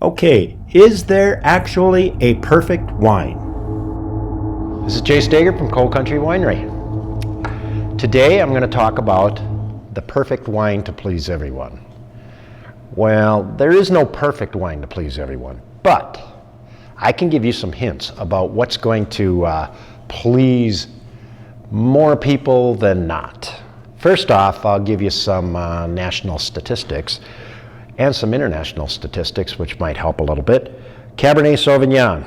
Okay, is there actually a perfect wine? This is Jay Stager from Cold Country Winery. Today I'm going to talk about the perfect wine to please everyone. Well, there is no perfect wine to please everyone, but I can give you some hints about what's going to please more people than not. First off, I'll give you some national statistics and some international statistics, which might help a little bit. Cabernet Sauvignon.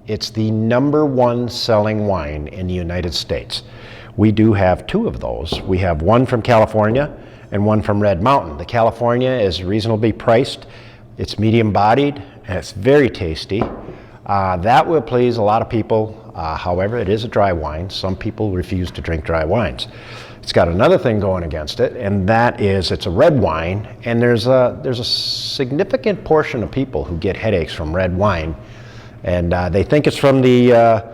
It's the #1 selling wine in the United States. We do have two of those. We have one from California and one from Red Mountain. The California is reasonably priced. It's medium bodied and it's very tasty. That will please a lot of people. However, it is a dry wine. Some people refuse to drink dry wines. It's got another thing going against it, and that is it's a red wine, and there's a significant portion of people who get headaches from red wine. And they think it's from the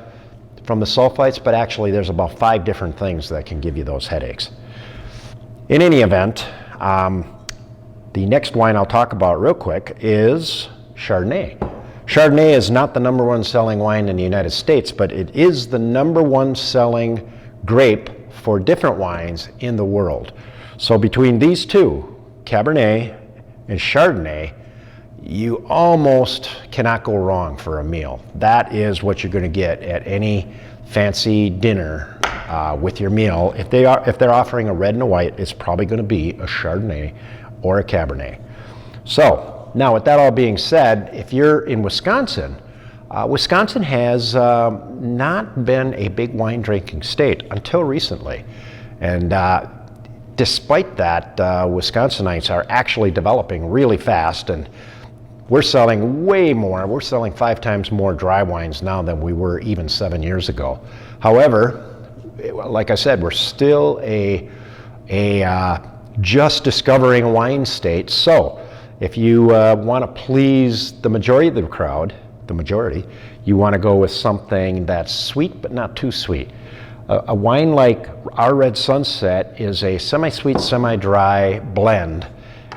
sulfites, but actually there's about 5 different things that can give you those headaches. In any event, the next wine I'll talk about real quick is Chardonnay. Chardonnay is not the #1 selling wine in the United States, but it is the #1 selling grape for different wines in the world. So between these two, Cabernet and Chardonnay, you almost cannot go wrong for a meal. That is what you're going to get at any fancy dinner with your meal. If they're offering a red and a white, it's probably going to be a Chardonnay or a Cabernet. So now, with that all being said, if you're in Wisconsin, Wisconsin has not been a big wine drinking state until recently, and despite that, Wisconsinites are actually developing really fast, and we're selling way more. We're selling 5 times more dry wines now than we were even 7 years ago. However, like I said, we're still a just discovering wine state. So if you want to please the majority of the crowd, you want to go with something that's sweet but not too sweet. A wine like our Red Sunset is a semi-sweet, semi-dry blend.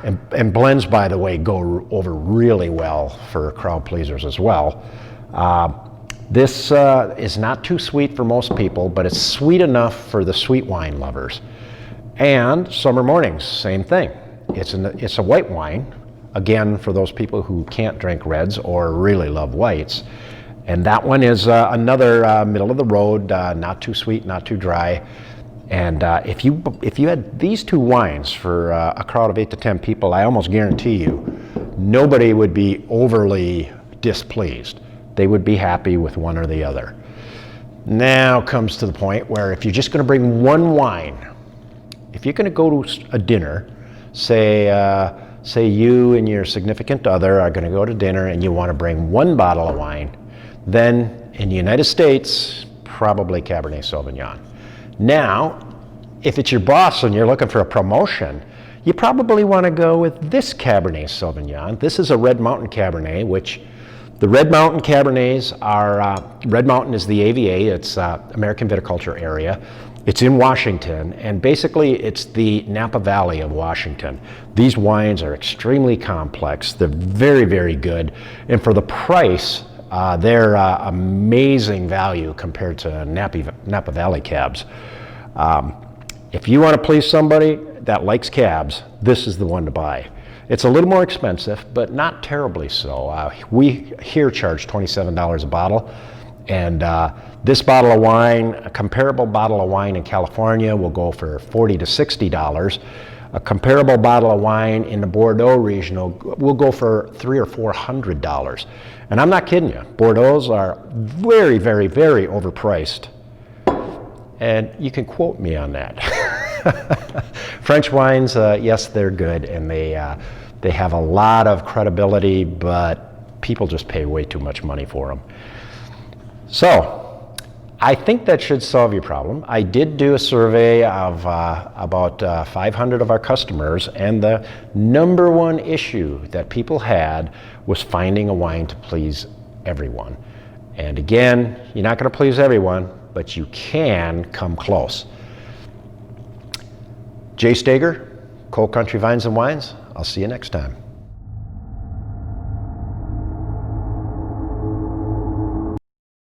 And blends, by the way, go over really well for crowd pleasers as well. This is not too sweet for most people, but it's sweet enough for the sweet wine lovers. And Summer Mornings, same thing. It's a white wine, again, for those people who can't drink reds or really love whites. And that one is another middle of the road, not too sweet, not too dry. And if you had these two wines for a crowd of 8 to 10 people, I almost guarantee you, nobody would be overly displeased. They would be happy with one or the other. Now comes to the point where if you're just going to bring one wine, if you're going to go to a dinner, say you and your significant other are going to go to dinner and you want to bring one bottle of wine, then in the United States, probably Cabernet Sauvignon. Now, if it's your boss and you're looking for a promotion, you probably want to go with this Cabernet Sauvignon. This is a Red Mountain Cabernet, which the Red Mountain Cabernets are, Red Mountain is the AVA, it's American Viticulture Area. It's in Washington, and basically it's the Napa Valley of Washington. These wines are extremely complex. They're very, very good, and for the price, they're amazing value compared to Napa Valley cabs. If you want to please somebody that likes cabs, this is the one to buy. It's a little more expensive, but not terribly so. We here charge $27 a bottle, and this bottle of wine, a comparable bottle of wine in California will go for $40 to $60. A comparable bottle of wine in the Bordeaux region will go for $300 or $400. And I'm not kidding you. Bordeaux's are very, very, very overpriced. And you can quote me on that. French wines, yes, they're good, and they have a lot of credibility, but people just pay way too much money for them. So, I think that should solve your problem. I did do a survey of about 500 of our customers, and the #1 issue that people had was finding a wine to please everyone. And again, you're not going to please everyone, but you can come close. Jay Stager, Cold Country Vines and Wines. I'll see you next time.